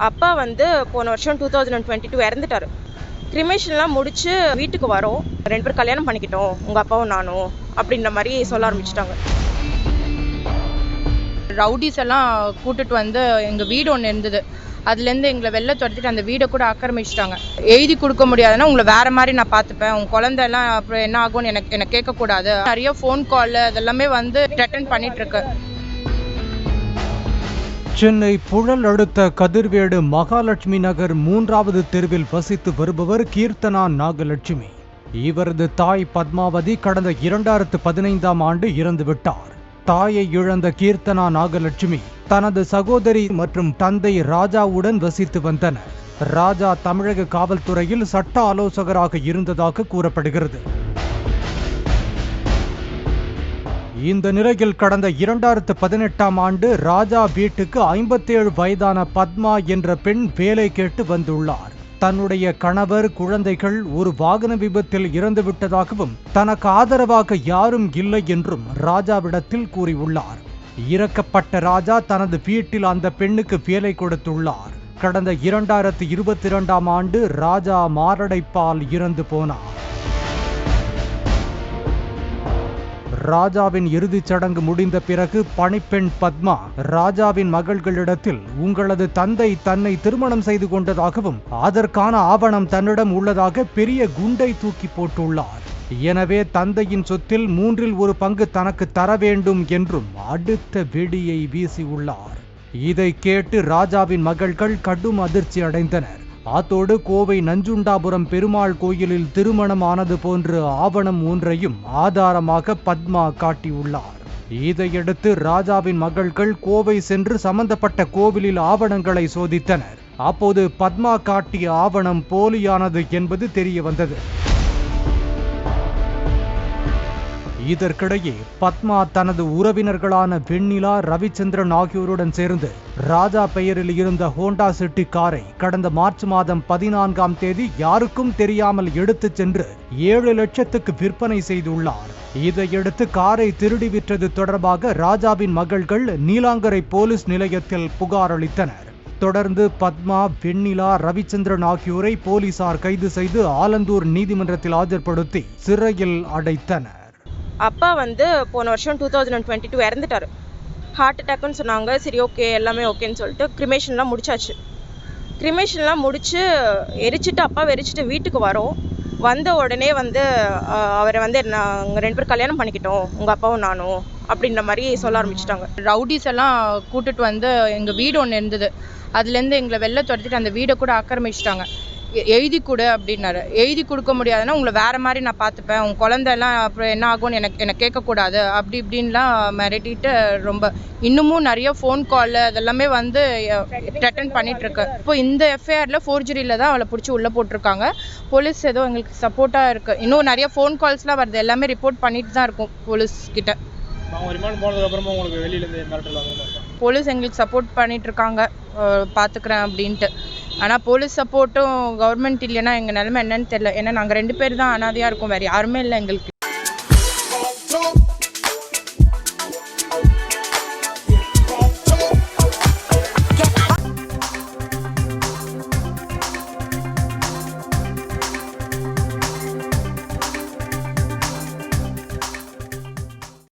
அப்பா வந்து போன வருஷம் 2022 இறந்துட்டாரு. கிரிமேஷன்லாம் முடிச்சு வீட்டுக்கு வரோம். 2 பேரும் கல்யாணம் பண்ணிக்கிட்டோம், உங்க அப்பாவும் நானும் அப்படின்ற மாதிரி சொல்ல ஆரம்பிச்சிட்டாங்க. ரவுடிஸ் எல்லாம் கூட்டிட்டு வந்து எங்கள் வீடு ஒன்று இருந்தது, அதுலேருந்து எங்களை வெளில துரத்திட்டு அந்த வீடை கூட ஆக்கிரமிச்சிட்டாங்க. எழுதி கொடுக்க முடியாதுன்னா உங்களை வேற மாதிரி நான் பார்த்துப்பேன், உங்கள் குழந்தைலாம் அப்புறம் என்ன ஆகும்னு எனக்கு கேட்கக்கூடாது. நிறைய ஃபோன் கால் அதெல்லாமே வந்து த்ரெட்டன் பண்ணிட்டு இருக்கு. சென்னை புழல் அடுத்த கதிர்வேடு மகாலட்சுமி நகர் 3வது தெருவில் வசித்து வருபவர் கீர்த்தனா நாகலட்சுமி. இவரது தாய் பத்மாவதி கடந்த 2015ஆம் ஆண்டு இறந்துவிட்டார். தாயை இழந்த கீர்த்தனா நாகலட்சுமி தனது சகோதரி மற்றும் தந்தை ராஜாவுடன் வசித்து வந்தனர். ராஜா தமிழக காவல்துறையில் சட்ட ஆலோசகராக இருந்ததாக கூறப்படுகிறது. இந்த நிலையில் கடந்த 2018ஆம் ஆண்டு ராஜா வீட்டுக்கு 57 வயதான பத்மா என்ற பெண் வேலை கேட்டு வந்துள்ளார். தன்னுடைய கணவர், குழந்தைகள் ஒரு வாகன விபத்தில் இறந்துவிட்டதாகவும் தனக்கு ஆதரவாக யாரும் இல்லை என்றும் ராஜாவிடத்தில் கூறியுள்ளார். இறக்கப்பட்ட ராஜா தனது வீட்டில் அந்த பெண்ணுக்கு வேலை கொடுத்துள்ளார். கடந்த 2022ஆம் ஆண்டு ராஜா மாரடைப்பால் இறந்து போனார். ராஜாவின் இறுதிச் சடங்கு முடிந்த பிறகு பணிப்பெண் பத்மா ராஜாவின் மகள்களிடத்தில் உங்களது தந்தை தன்னை திருமணம் செய்து கொண்டதாகவும் அதற்கான ஆவணம் தன்னிடம் உள்ளதாக பெரிய குண்டை தூக்கி போட்டுள்ளார். எனவே தந்தையின் சொத்தில் 1/3 பங்கு தனக்கு தர வேண்டும் என்றும் அடுத்த வெடியை வீசியுள்ளார். இதை கேட்டு ராஜாவின் மகள்கள் கடும் அதிர்ச்சி அடைந்தனர். அத்தோடு கோவை நஞ்சுண்டாபுரம் பெருமாள் கோயிலில் திருமணம் ஆனது போன்ற ஆவணம் ஒன்றையும் ஆதாரமாக பத்மா காட்டியுள்ளார். இதையடுத்து ராஜாவின் மகள்கள் கோவை சென்று சம்பந்தப்பட்ட கோவிலில் ஆவணங்களை சோதித்தனர். அப்போது பத்மா காட்டிய ஆவணம் போலியானது என்பது தெரிய வந்தது. இதற்கிடையே பத்மா தனது உறவினர்களான வெண்ணிலா, ரவிச்சந்திரன் ஆகியோருடன் சேர்ந்து ராஜா பெயரில் இருந்த ஹோண்டா சிட்டி காரை கடந்த மார்ச் மாதம் 14ஆம் தேதி யாருக்கும் தெரியாமல் எடுத்துச் சென்று 7 லட்சத்துக்கு விற்பனை செய்துள்ளார். இதையடுத்து காரை திருடி விற்றது தொடர்பாக ராஜாவின் மகள்கள் நீலாங்கரை போலீஸ் நிலையத்தில் புகார் அளித்தனர். தொடர்ந்து பத்மா, வெண்ணிலா, ரவிச்சந்திரன் ஆகியோரை போலீசார் கைது செய்து ஆலந்தூர் நீதிமன்றத்தில் ஆஜர்படுத்தி சிறையில் அடைத்தனர். அப்பா வந்து போன வருஷம் 2022 இறந்துட்டாரு. ஹார்ட் அட்டாக்னு சொன்னாங்க. சரி, ஓகே, எல்லாமே ஓகேன்னு சொல்லிட்டு கிரிமேஷன்லாம் முடிச்சாச்சு. கிரிமேஷன்லாம் முடிச்சு அப்பாவை எரிச்சிட்டு வீட்டுக்கு வரோம். வந்த உடனே வந்து அவரை வந்து நாங்கள் 2 பேரும் கல்யாணம் பண்ணிக்கிட்டோம், உங்கள் அப்பாவும் நானும் அப்படின்ற மாதிரி சொல்ல ஆரம்பிச்சிட்டாங்க. ரவுடிஸ் எல்லாம் கூட்டிட்டு வந்து எங்கள் வீடு ஒன்று இருந்தது, அதுலேருந்து எங்களை வெளில துரத்திட்டு அந்த வீடை கூட ஆக்கிரமிச்சிட்டாங்க. எழுதி கொடு அப்படின்னாரு. எழுதி கொடுக்க முடியாதுன்னா உங்களை வேற மாதிரி நான் பார்த்துப்பேன், உங்கள் குழந்தைலாம் அப்புறம் என்ன ஆகும்னு எனக்கு கேட்கக்கூடாது அப்படி இப்படின்லாம் மிரட்டிட்டு ரொம்ப இன்னமும் நிறைய ஃபோன் கால் அதெல்லாமே வந்து த்ரெட்டன் பண்ணிட்டு இருக்கு. இப்போ இந்த எஃப்ஐஆர்ல ஃபோர்ஜரியில் தான் அவளை பிடிச்சி உள்ளே போட்டிருக்காங்க. போலீஸ் ஏதோ எங்களுக்கு சப்போர்ட்டாக இருக்கு. இன்னும் நிறைய ஃபோன் கால்ஸ்லாம் வருது, எல்லாமே ரிப்போர்ட் பண்ணிட்டு தான் இருக்கும் போலீஸ் கிட்ட. போலீஸ் எங்களுக்கு சப்போர்ட் பண்ணிட்டு இருக்காங்க, பார்த்துக்கிறேன் அப்படின்ட்டு. ஆனால் போலீஸ் சப்போர்ட்டும் கவர்மெண்ட் இல்லைன்னா எங்கள் நிலைமை என்னன்னு தெரியல. ஏன்னா நாங்கள் 2 பேர் தான் அனாதையாக இருக்கோம், வேறு யாருமே இல்லை எங்களுக்கு.